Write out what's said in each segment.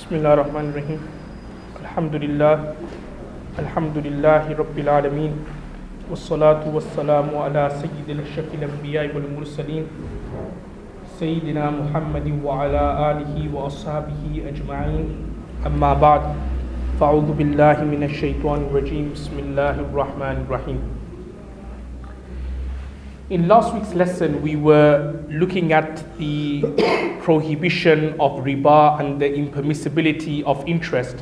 Bismillah ar-Rahman ar-Rahim. Alhamdulillah. Alhamdulillahi Rabbil Alameen. Wassalatu wassalamu ala Sayyidil Ashafil Anbiya wal Mursaleen. Sayyidina Muhammadin wa ala alihi wa ashabihi ajma'in. Amma ba'd. Fa'udhu billahi minash shaitanir rajim. Bismillahir Rahmanir Rahim. In last week's lesson, we were looking at the prohibition of riba and the impermissibility of interest.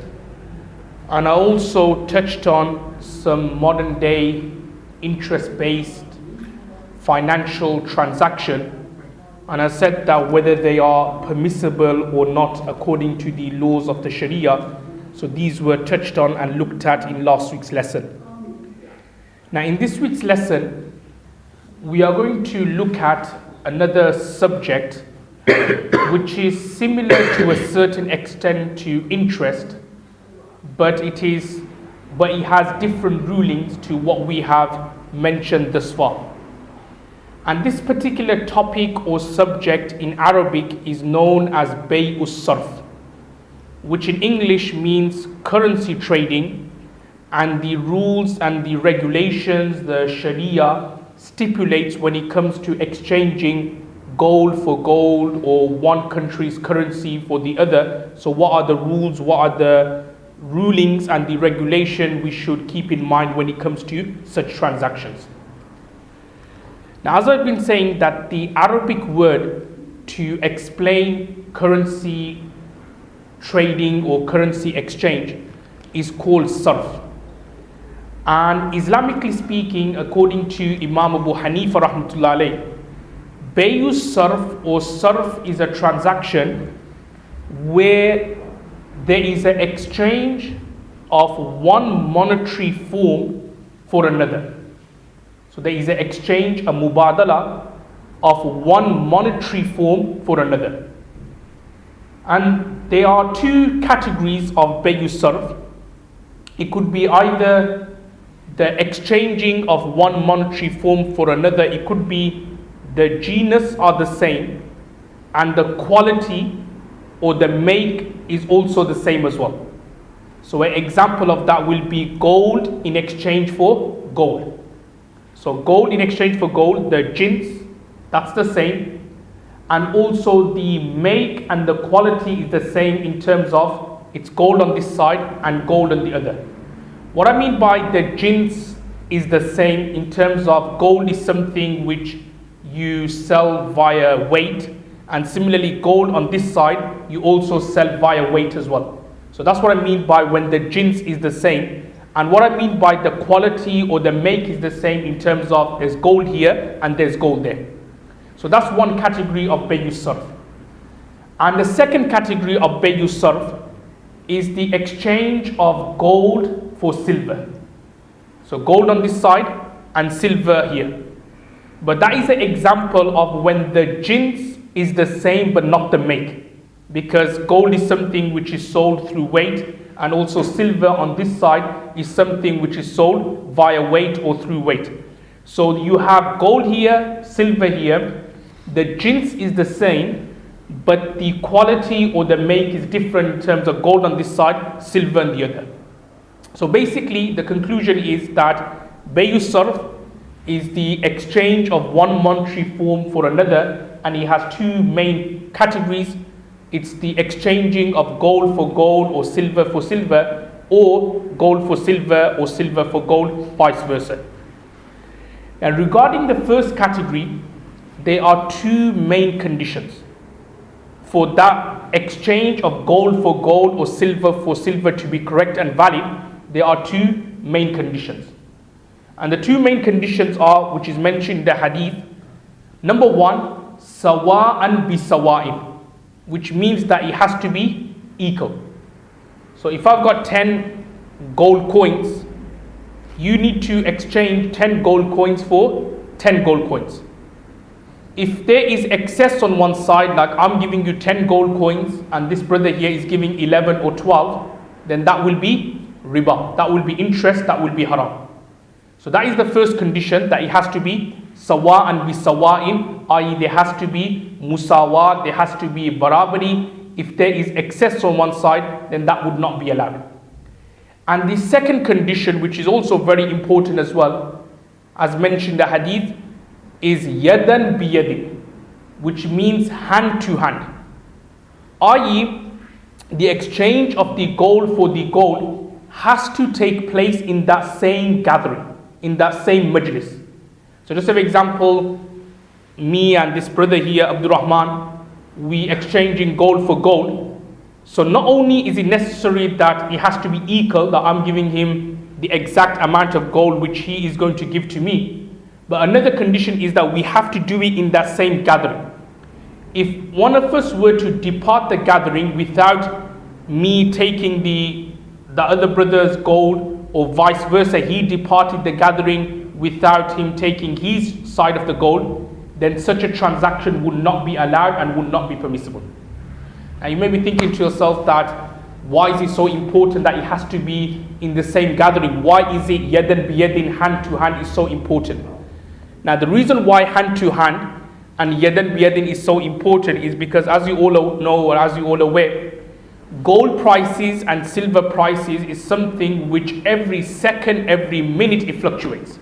And I also touched on some modern day interest-based financial transaction. And I said that whether they are permissible or not according to the laws of the Sharia. So these were touched on and looked at in last week's lesson. Now in this week's lesson, we are going to look at another subject which is similar to a certain extent to interest, but it has different rulings to what we have mentioned thus far. And this particular topic or subject in Arabic is known as Bay'us Sarf, which in English means currency trading, and the rules and the regulations the Sharia stipulates when it comes to exchanging gold for gold or one country's currency for the other. So what are the rules, what are the rulings and the regulation we should keep in mind when it comes to such transactions? Now, as I've been saying, that the Arabic word to explain currency trading or currency exchange is called sarf. And Islamically speaking, according to Imam Abu Hanifa rahmatullah alayh, Bay'us Sarf or Sarf is a transaction where there is an exchange of one monetary form for another. So there is an exchange, a mubadala of one monetary form for another. And there are two categories of Bay'us Sarf. It could be either the exchanging of one monetary form for another. It could be the genus are the same and the quality or the make is also the same as well. So an example of that will be gold in exchange for gold. So gold in exchange for gold, the jins, that's the same. And also the make and the quality is the same in terms of it's gold on this side and gold on the other. What I mean by the jins is the same in terms of gold is something which you sell via weight, and similarly gold on this side you also sell via weight as well. So that's what I mean by when the jins is the same. And what I mean by the quality or the make is the same in terms of there's gold here and there's gold there. So that's one category of Bay'us Sarf. And the second category of Bay'us Sarf is the exchange of gold for silver. So gold on this side and silver here. But that is an example of when the jins is the same but not the make. Because gold is something which is sold through weight, and also silver on this side is something which is sold via weight or through weight. So you have gold here, silver here. The jins is the same, but the quality or the make is different in terms of gold on this side, silver on the other. So basically the conclusion is that Bay'us Sarf is the exchange of one monetary form for another, and it has two main categories. It's the exchanging of gold for gold or silver for silver, or gold for silver or silver for gold, vice versa. And regarding the first category, there are two main conditions. For that exchange of gold for gold or silver for silver to be correct and valid, there are two main conditions. And the two main conditions are, which is mentioned in the hadith. Number one, sawa'an bi sawa'in, which means that it has to be equal. So if I've got 10 gold coins, you need to exchange 10 gold coins for 10 gold coins. If there is excess on one side, like I'm giving you 10 gold coins and this brother here is giving 11 or 12, then that will be riba. That will be interest, that will be haram. So that is the first condition, that it has to be sawa'an bi sawa'in, i.e. there has to be musawat, there has to be barabari if there is excess on one side, then that would not be allowed. And the second condition, which is also very important as well, as mentioned in the hadith, is yadan biyadin, which means hand to hand, i.e. the exchange of the gold for the gold has to take place in that same gathering, in that same majlis. So just for example, me and this brother here, Abdul Rahman, we exchanging gold for gold. So not only is it necessary that it has to be equal, that I'm giving him the exact amount of gold which he is going to give to me, but another condition is that we have to do it in that same gathering. If one of us were to depart the gathering without me taking the other brother's gold, or vice versa, he departed the gathering without him taking his side of the gold, then such a transaction would not be allowed and would not be permissible. Now you may be thinking to yourself that why is it so important that it has to be in the same gathering? Why is it yadan biyadin, hand to hand, is so important? Now the reason why hand to hand and yadan biyadin is so important is because, as you all know, or as you all aware, gold prices and silver prices is something which every second, every minute it fluctuates.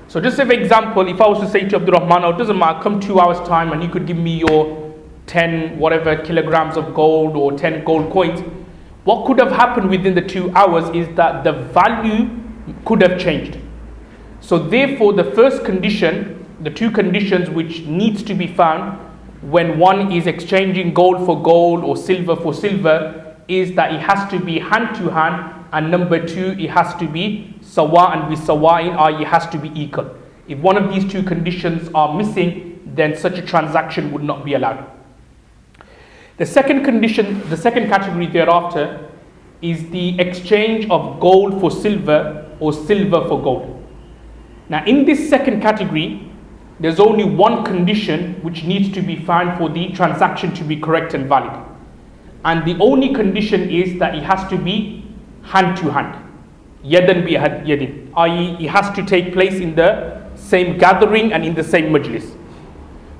So just as an example, if I was to say to Abdul Rahman, oh, it doesn't matter, come 2 hours time and you could give me your 10 whatever kilograms of gold or 10 gold coins, what could have happened within the 2 hours is that the value could have changed. So therefore the first condition, the two conditions which needs to be found when one is exchanging gold for gold or silver for silver is that it has to be hand to hand, and number two, it has to be sawa and bi sawa'in, or it has to be equal. If one of these two conditions are missing, then such a transaction would not be allowed. The second condition, the second category thereafter, is the exchange of gold for silver or silver for gold. Now in this second category, there's only one condition which needs to be found for the transaction to be correct and valid. And the only condition is that it has to be hand to hand. Yadan bi yadin, i.e. it has to take place in the same gathering and in the same majlis.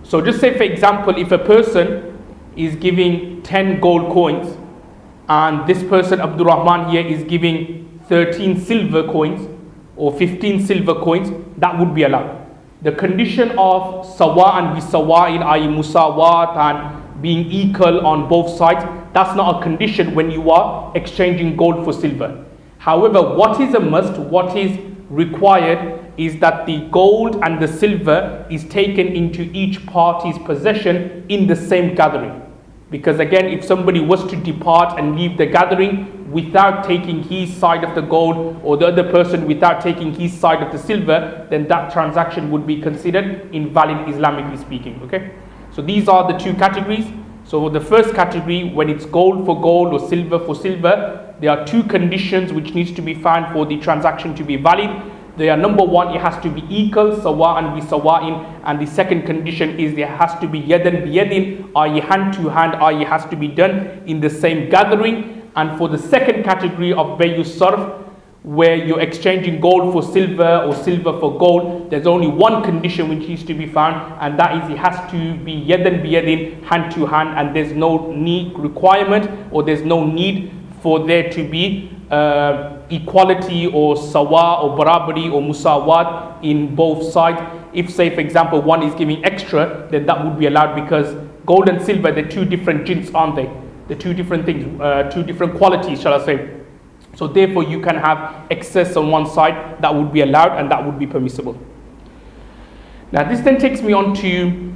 So just say for example, if a person is giving 10 gold coins and this person Abdul Rahman here is giving 13 silver coins or 15 silver coins, that would be allowed. The condition of sawa and bisawa'in, i.e. musawat and being equal on both sides, that's not a condition when you are exchanging gold for silver. However, what is a must, what is required, is that the gold and the silver is taken into each party's possession in the same gathering. Because again, if somebody was to depart and leave the gathering without taking his side of the gold, or the other person without taking his side of the silver, then that transaction would be considered invalid, Islamically speaking. Okay, so these are the two categories. So the first category, when it's gold for gold or silver for silver, there are two conditions which needs to be found for the transaction to be valid. They are, number one, it has to be equal, sawa and bi sawa'in, and the second condition is it has to be yadan bi yadin, i.e. hand to hand, i.e. it has to be done in the same gathering. And for the second category of bayu sarf, where you're exchanging gold for silver or silver for gold, there's only one condition which needs to be found, and that is it has to be yadan bi yadin, hand to hand, and there's no need requirement, or there's no need for there to be equality or sawa or barabari or musawat in both sides. If say for example one is giving extra, then that would be allowed, because gold and silver, they're two different jinns, aren't they? They're two different things, two different qualities, shall I say. So therefore you can have excess on one side, that would be allowed and that would be permissible. Now this then takes me on to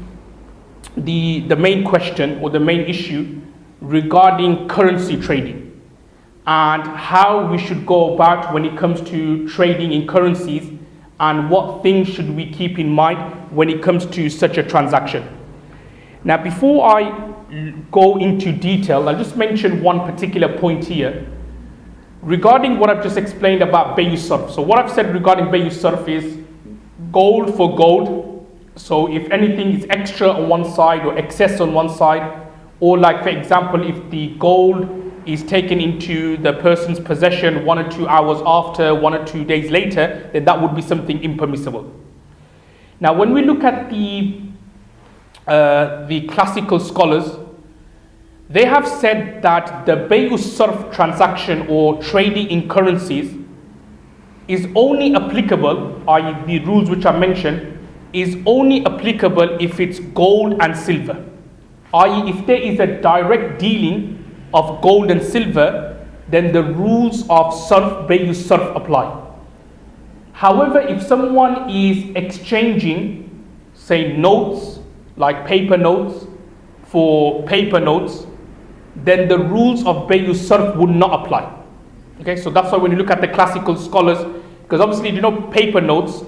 the main question or the main issue regarding currency trading, and how we should go about when it comes to trading in currencies, and what things should we keep in mind when it comes to such a transaction. Now before I go into detail, I'll just mention one particular point here regarding what I've just explained about bayu sarf. So what I've said regarding bayu sarf is gold for gold. So if anything is extra on one side or excess on one side, or like for example if the gold is taken into the person's possession 1 or 2 hours after, 1 or 2 days later, then that would be something impermissible. Now when we look at the classical scholars, They have said that the Bayu Sarf transaction or trading in currencies is only applicable, i.e. the rules which are mentioned, is only applicable if it's gold and silver. I.e. if there is a direct dealing of gold and silver, then the rules of Sarf, Bayu Sarf apply. However, if someone is exchanging, say, notes, like paper notes, for paper notes, then the rules of Bayu Sarf would not apply. Okay, so that's why when you look at the classical scholars, because obviously, you know, paper notes,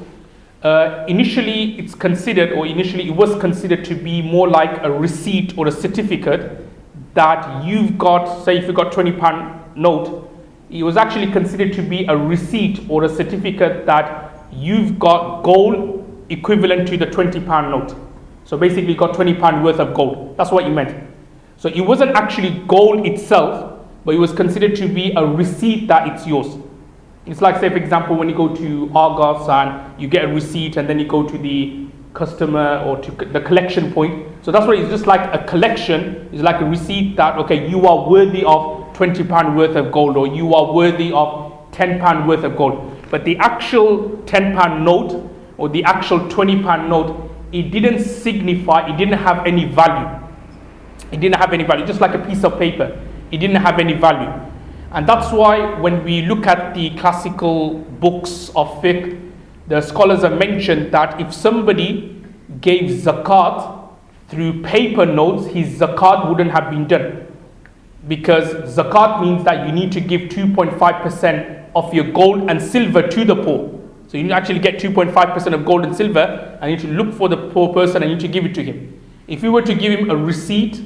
initially it was considered to be more like a receipt or a certificate that you've got. Say if you got £20 note, it was actually considered to be a receipt or a certificate that you've got gold equivalent to the £20 note. So basically you got £20 worth of gold. That's what it meant. So it wasn't actually gold itself, but it was considered to be a receipt that it's yours. It's like, say, for example, when you go to Argos and you get a receipt and then you go to the customer or to the collection point. So that's why it's just like a collection. It's like a receipt that, okay, you are worthy of £20 worth of gold, or you are worthy of £10 worth of gold. But the actual £10 note or the actual £20 note, it didn't signify, it didn't have any value. It didn't have any value, just like a piece of paper. It didn't have any value. And that's why when we look at the classical books of fiqh, the scholars have mentioned that if somebody gave zakat through paper notes, his zakat wouldn't have been done. Because zakat means that you need to give 2.5% of your gold and silver to the poor. So you actually get 2.5% of gold and silver, and you need to look for the poor person and you need to give it to him. If you were to give him a receipt,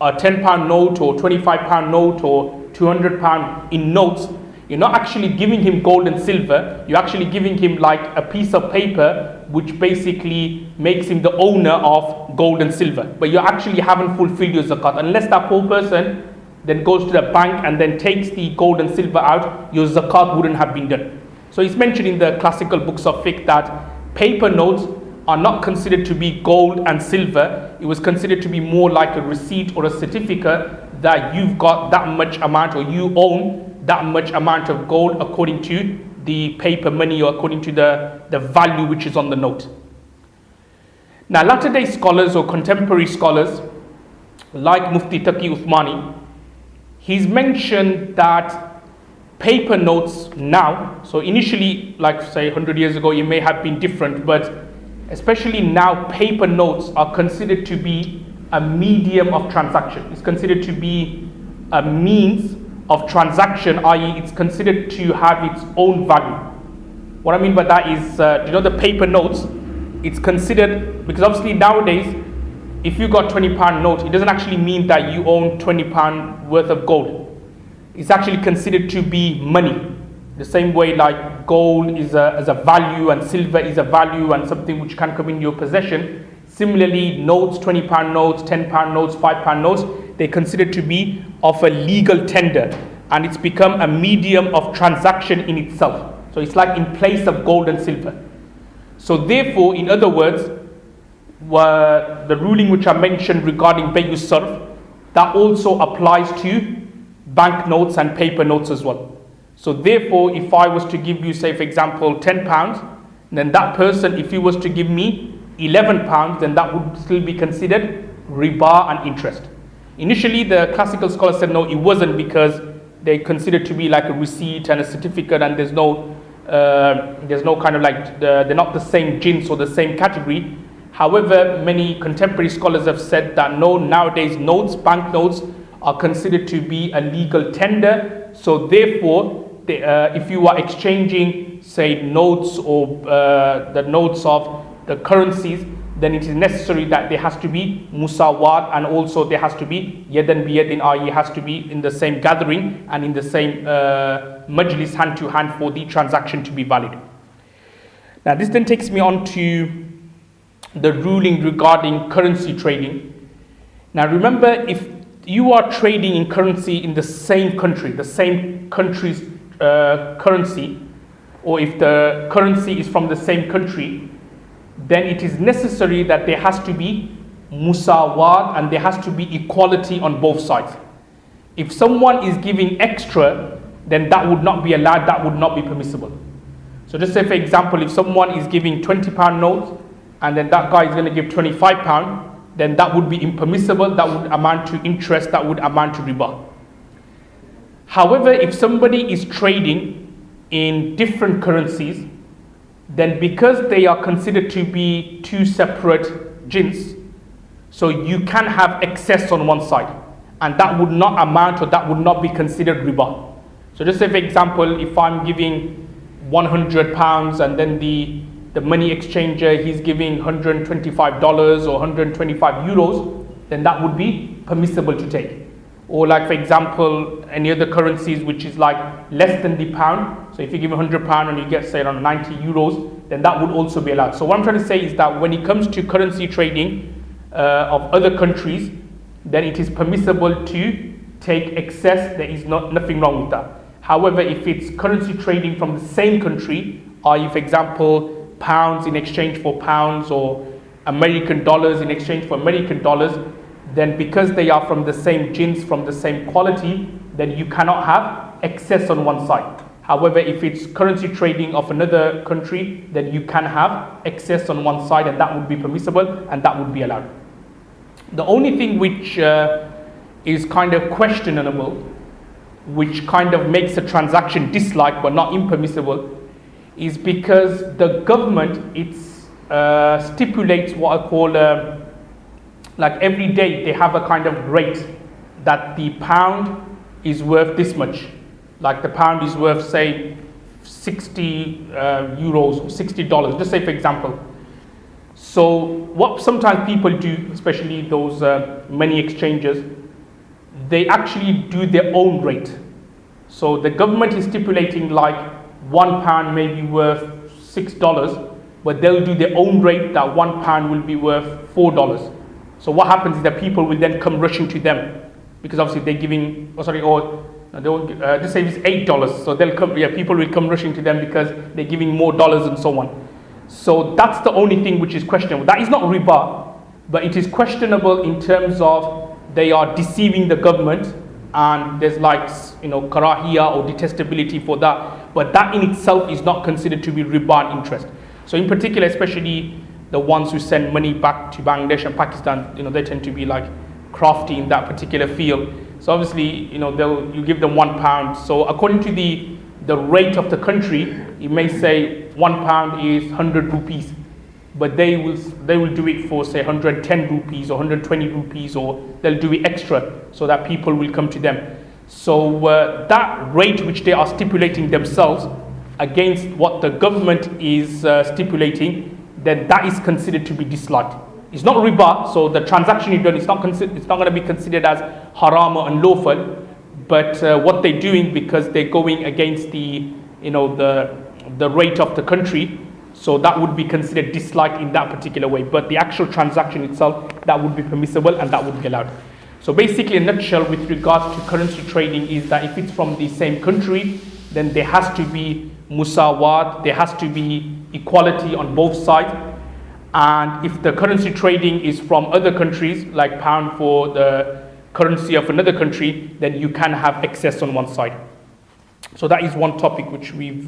a £10 note or £25 note or £200 in notes, you're not actually giving him gold and silver, you're actually giving him like a piece of paper which basically makes him the owner of gold and silver. But you actually haven't fulfilled your zakat. Unless that poor person then goes to the bank and then takes the gold and silver out, your zakat wouldn't have been done. So it's mentioned in the classical books of fiqh that paper notes are not considered to be gold and silver. It was considered to be more like a receipt or a certificate that you've got that much amount, or you own that much amount of gold according to the paper money, or according to the value which is on the note. Now, latter day scholars or contemporary scholars like Mufti Taqi Uthmani, he's mentioned that paper notes now, so initially, like say 100 years ago, it may have been different, but especially now, paper notes are considered to be a medium of transaction. It's considered to be a means of transaction, i.e. it's considered to have its own value. What I mean by that is, the paper notes, it's considered, because obviously nowadays, if you got £20 note, it doesn't actually mean that you own £20 worth of gold. It's actually considered to be money. The same way like gold is a value and silver is a value and something which can come in your possession. Similarly, notes, £20 notes, £10 notes, £5 notes, they're considered to be of a legal tender, and it's become a medium of transaction in itself. So it's like in place of gold and silver. So therefore, in other words, the ruling which I mentioned regarding Bayu Sarf, that also applies to banknotes and paper notes as well. So therefore, if I was to give you, say for example, £10, then that person, if he was to give me £11, then that would still be considered riba and interest. Initially, the classical scholars said no, it wasn't, because they considered to be like a receipt and a certificate, and there's no kind of like, they're not the same jins or the same category. However, many contemporary scholars have said that no, nowadays notes, banknotes, are considered to be a legal tender. So therefore, if you are exchanging, say, notes or the notes of the currencies, then it is necessary that there has to be musawat, and also there has to be yadan biyadin, i.e. has to be in the same gathering and in the same majlis, hand to hand, for the transaction to be valid. Now this then takes me on to the ruling regarding currency trading. Now remember, if you are trading in currency in the same country's currency, or if the currency is from the same country, then it is necessary that there has to be musawat, and there has to be equality on both sides. If someone is giving extra, then that would not be allowed, that would not be permissible. So just say, for example, if someone is giving £20 notes and then that guy is going to give £25, then that would be impermissible, that would amount to interest, that would amount to riba. However, if somebody is trading in different currencies, then because they are considered to be two separate jins, so you can have excess on one side, and that would not amount, or that would not be considered riba. So just say, for example, if I'm giving £100 and then the money exchanger, he's giving $125 or 125 euros, then that would be permissible to take. Or like, for example, any other currencies which is like less than the pound. So if you give £100 and you get, say, around 90 euros, then that would also be allowed. So what I'm trying to say is that when it comes to currency trading of other countries, then it is permissible to take excess. There is nothing wrong with that. However, if it's currency trading from the same country, i.e., for example, pounds in exchange for pounds or American dollars in exchange for American dollars, then because they are from the same jins, from the same quality, then you cannot have excess on one side. However, if it's currency trading of another country, then you can have excess on one side, and that would be permissible and that would be allowed. The only thing which is kind of questionable, which kind of makes a transaction disliked but not impermissible, is because the government stipulates what I call like every day they have a kind of rate that the pound is worth this much. Like the pound is worth, say, 60 euros or $60, just say, for example. So what sometimes people do, especially those money exchanges, they actually do their own rate. So the government is stipulating like £1 may be worth $6, but they'll do their own rate that £1 will be worth $4. So what happens is that people will then come rushing to them, because obviously they're giving, just say it's $8, so people will come rushing to them because they're giving more dollars and so on. So that's the only thing which is questionable. That is not riba, but it is questionable in terms of they are deceiving the government, and there's like, karahiyah or detestability for that. But that in itself is not considered to be riba and interest. So in particular, especially the ones who send money back to Bangladesh and Pakistan, they tend to be like crafty in that particular field. So obviously, you give them £1. So according to the rate of the country, it may say £1 is 100 rupees, but they will do it for, say, 110 rupees or 120 rupees, or they'll do it extra so that people will come to them. So that rate which they are stipulating themselves against what the government is stipulating, then that is considered to be disliked. It's not riba, so the transaction you've done, it's not going to be considered as haram or unlawful, but what they're doing, because they're going against the rate of the country, so that would be considered disliked in that particular way. But the actual transaction itself, that would be permissible and that would be allowed. So basically, in a nutshell, with regards to currency trading, is that if it's from the same country, then there has to be musawat, there has to be equality on both sides. And if the currency trading is from other countries, like pound for the currency of another country, then you can have excess on one side. So that is one topic which we've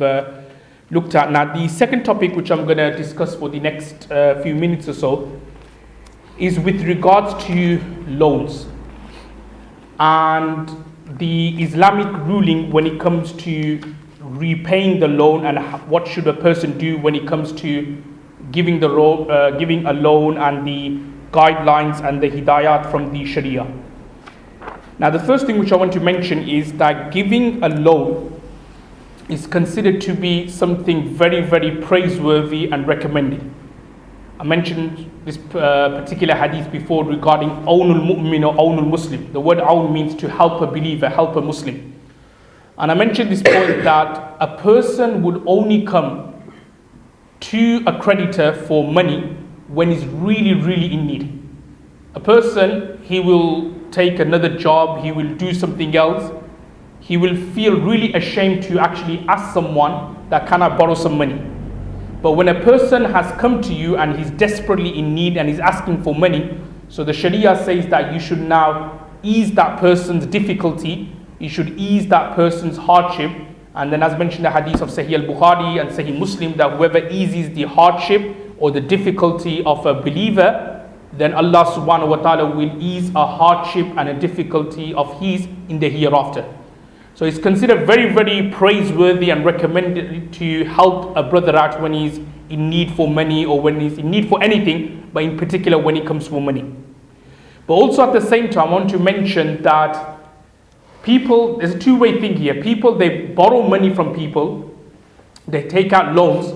looked at. Now, the second topic which I'm going to discuss for the next few minutes or so is with regards to loans and the Islamic ruling when it comes to repaying the loan, and what should a person do when it comes to giving a loan, and the guidelines and the hidayat from the Sharia. Now, the first thing which I want to mention is that giving a loan is considered to be something very, very praiseworthy and recommended. I mentioned this particular hadith before regarding awnul mu'min or awnul muslim. The word awn means to help a believer, help a Muslim. And I mentioned this point that a person would only come to a creditor for money when he's really, really in need. A person, he will take another job, he will do something else, he will feel really ashamed to actually ask someone that can I borrow some money. But when a person has come to you and he's desperately in need and he's asking for money, So the Sharia says that you should now ease that person's difficulty, you should ease that person's hardship. And then as mentioned the hadith of Sahih al-Bukhari and Sahih Muslim, that whoever eases the hardship or the difficulty of a believer, then Allah subhanahu wa ta'ala will ease a hardship and a difficulty of his in the hereafter. So it's considered very, very praiseworthy and recommended to help a brother out when he's in need for money or when he's in need for anything, but in particular when it comes for money. But also at the same time, I want to mention that people, there's a two-way thing here. People, they borrow money from people, they take out loans.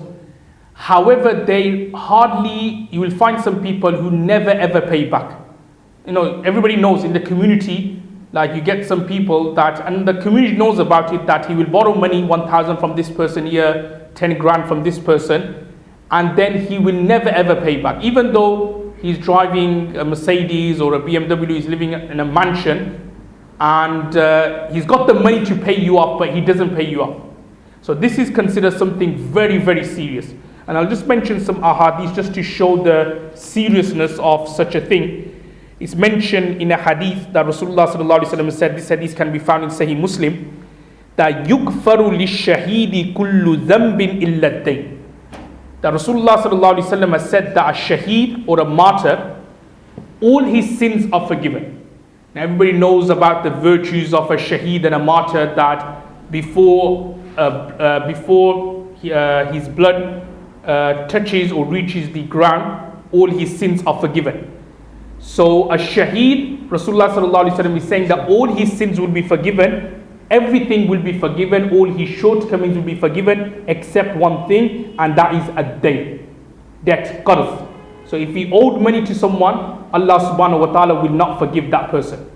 However, they hardly, you will find some people who never ever pay back. You know, everybody knows in the community, like you get some people that, and the community knows about it, that he will borrow money, 1,000 from this person here, 10 grand from this person, and then he will never ever pay back. Even though he's driving a Mercedes or a BMW, he's living in a mansion, and he's got the money to pay you off, but he doesn't pay you off. So this is considered something very, very serious. And I'll just mention some ahadith just to show the seriousness of such a thing. It's mentioned in a hadith that Rasulullah sallallahu alaihi wasallam said, this hadith can be found in Sahih Muslim, that يُغْفَرُ لِلشَّهِيدِ كُلُّ ذَنْبٍ إِلَّا الدَّيْنِ. That Rasulullah sallallahu alaihi wasallam has said that a shaheed or a martyr, all his sins are forgiven. Now everybody knows about the virtues of a shaheed and a martyr, that before his blood touches or reaches the ground, all his sins are forgiven. So a shaheed, Rasulullah sallallahu alaihi wasallam is saying that all his sins will be forgiven, everything will be forgiven, all his shortcomings will be forgiven, except one thing, and that is ad-dayn, debt, qarz. So if he owed money to someone, Allah subhanahu wa ta'ala will not forgive that person.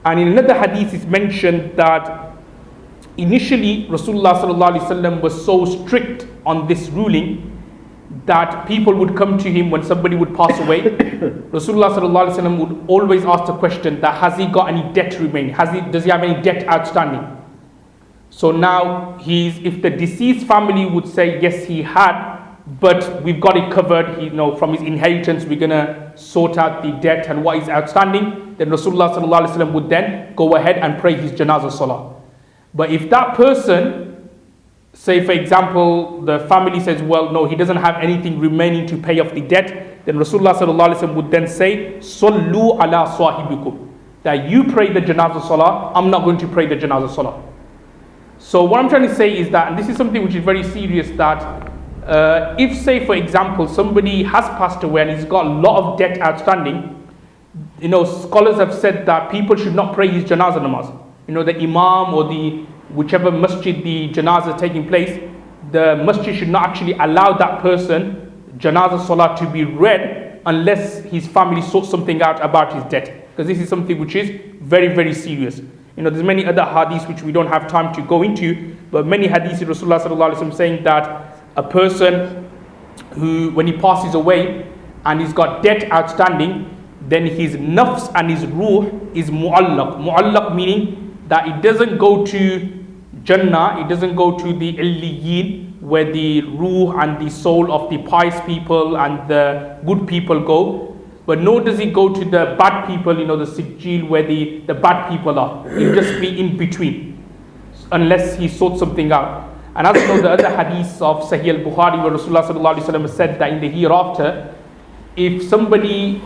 And in another hadith it's mentioned that initially Rasulullah sallallahu alaihi wasallam was so strict on this ruling that people would come to him when somebody would pass away. Rasulullah sallallahu alaihi wasallam would always ask the question that has he got any debt remaining? Does he have any debt outstanding? So now if the deceased family would say yes he had, but we've got it covered, from his inheritance we're gonna sort out the debt and what is outstanding, then Rasulullah sallallahu alaihi wasallam would then go ahead and pray his janazah salah. But if that person, say for example, the family says, well, no, he doesn't have anything remaining to pay off the debt, then Rasulullah sallallahu alaihi wasallam would then say, Sallu ala sahibikum, that you pray the janazah salah, I'm not going to pray the janazah salah. So what I'm trying to say is that, and this is something which is very serious, that if say for example somebody has passed away and he's got a lot of debt outstanding, scholars have said that people should not pray his janazah namaz. The imam or the whichever masjid the janazah is taking place, the masjid should not actually allow that person janazah salah to be read unless his family sorts something out about his debt, because this is something which is very, very serious. There's many other hadiths which we don't have time to go into, but many hadiths of Rasulullah sallallahu alaihi wasallam saying that a person who, when he passes away and he's got debt outstanding, then his nafs and his ruh is mu'allaq. Mu'allaq meaning that it doesn't go to Jannah, it doesn't go to the Illiyin, where the ruh and the soul of the pious people and the good people go, but nor does it go to the bad people, the sijil, where the bad people are. It'll just be in between, unless he sorts something out. And as you know, the other hadith of Sahih al-Bukhari, where Rasulullah sallallahu alaihi wasallam said that in the hereafter, if somebody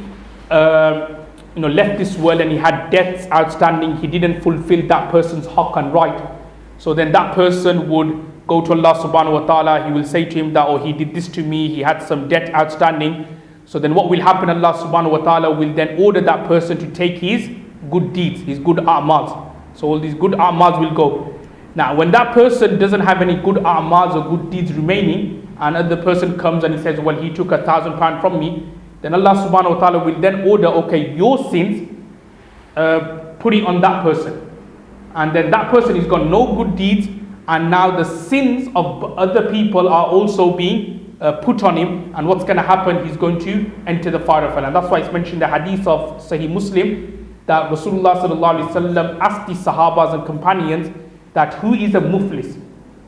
left this world and he had debts outstanding, he didn't fulfill that person's haqq and right, so then that person would go to Allah subhanahu wa ta'ala, he will say to him that, oh, he did this to me, he had some debt outstanding. So then what will happen, Allah subhanahu wa ta'ala will then order that person to take his good deeds, his good a'mals. So all these good a'mals will go. Now, when that person doesn't have any good a'mals or good deeds remaining, and another person comes and he says, well, he took £1,000 from me, then Allah subhanahu wa ta'ala will then order, okay, your sins, put it on that person. And then that person has got no good deeds, and now the sins of other people are also being put on him, and what's going to happen, he's going to enter the fire of hell. And that's why it's mentioned in the hadith of Sahih Muslim, that Rasulullah sallallahu alaihi wasallam asked the Sahabas and companions, that who is a muflis,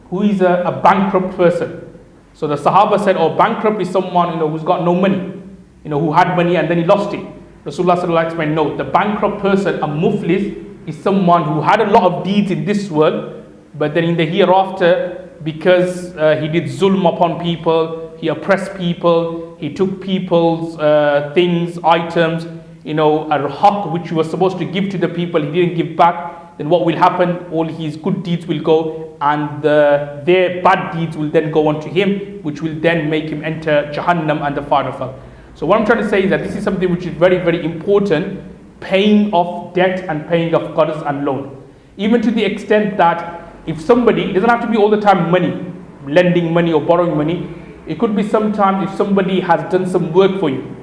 who is a bankrupt person. So the Sahaba said, oh, bankrupt is someone who's got no money, who had money and then he lost it. Rasulullah sallallahu alaihi wasallam, no, the bankrupt person, a muflis, is someone who had a lot of deeds in this world, but then in the hereafter, because he did zulm upon people, he oppressed people, he took people's things, items, a haqq which he was supposed to give to the people, he didn't give back, then what will happen? All his good deeds will go, and their bad deeds will then go on to him, which will then make him enter Jahannam and the fire of hell. So what I'm trying to say is that this is something which is very, very important, paying off debt and paying off qarz and loan. Even to the extent that if somebody, it doesn't have to be all the time money, lending money or borrowing money, it could be sometimes if somebody has done some work for you,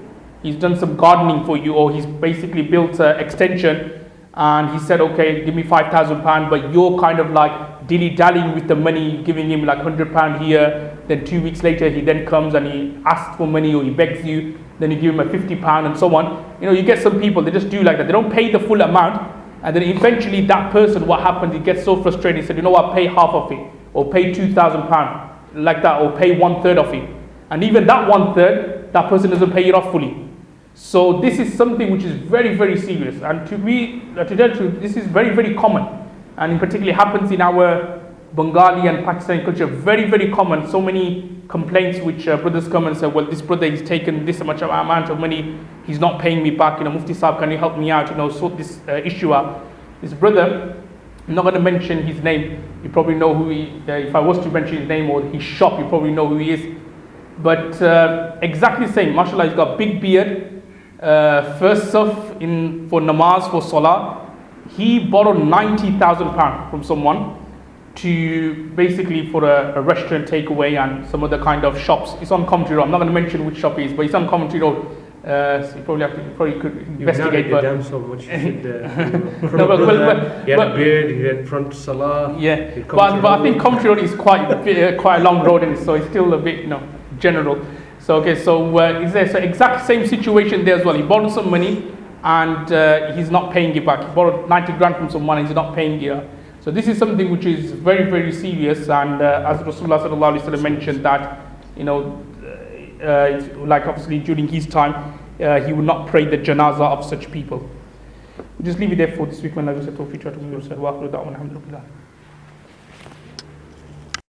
he's done some gardening for you, or he's basically built an extension, and he said, okay, give me £5,000, but you're kind of like dilly-dallying with the money, giving him like £100 here, then 2 weeks later he then comes and he asks for money, or he begs you, then you give him a £50 and so on. You get some people, they just do like that. They don't pay the full amount, and then eventually that person, what happens, he gets so frustrated, he said, what, pay half of it, or pay £2,000, like that, or pay 1/3 of it. And even that 1/3, that person doesn't pay it off fully. So this is something which is very, very serious, and to tell you, this is very, very common, and in particular happens in our Bengali and Pakistani culture, very, very common. So many complaints which brothers come and say, well, this brother, he's taken this much amount of money, he's not paying me back, Mufti Sahib, can you help me out, sort this issue out. This brother, I'm not going to mention his name, you probably know who he, if I was to mention his name or his shop, you probably know who he is. But exactly the same, mashallah, he's got a big beard, first saf for namaz, for salah. He borrowed £90,000 from someone to basically for a restaurant takeaway and some other kind of shops. It's on Commentary Road. I'm not going to mention which shop it is, but it's on Commentary Road. So you probably could investigate. You've narrowed it down so much. He had a beard, he had front salah. Yeah, but I think Commentary Road is quite a long road, and so it's still a bit general. So okay, so is there so exact same situation there as well? He borrowed some money and he's not paying it back. He borrowed 90 grand from someone and he's not paying it. So this is something which is very, very serious, and as Rasulullah sallallahu alaihi wasallam mentioned that, like obviously during his time, he would not pray the janazah of such people. We'll just leave it there for this week. When I was at Tawfiq, alhamdulillah.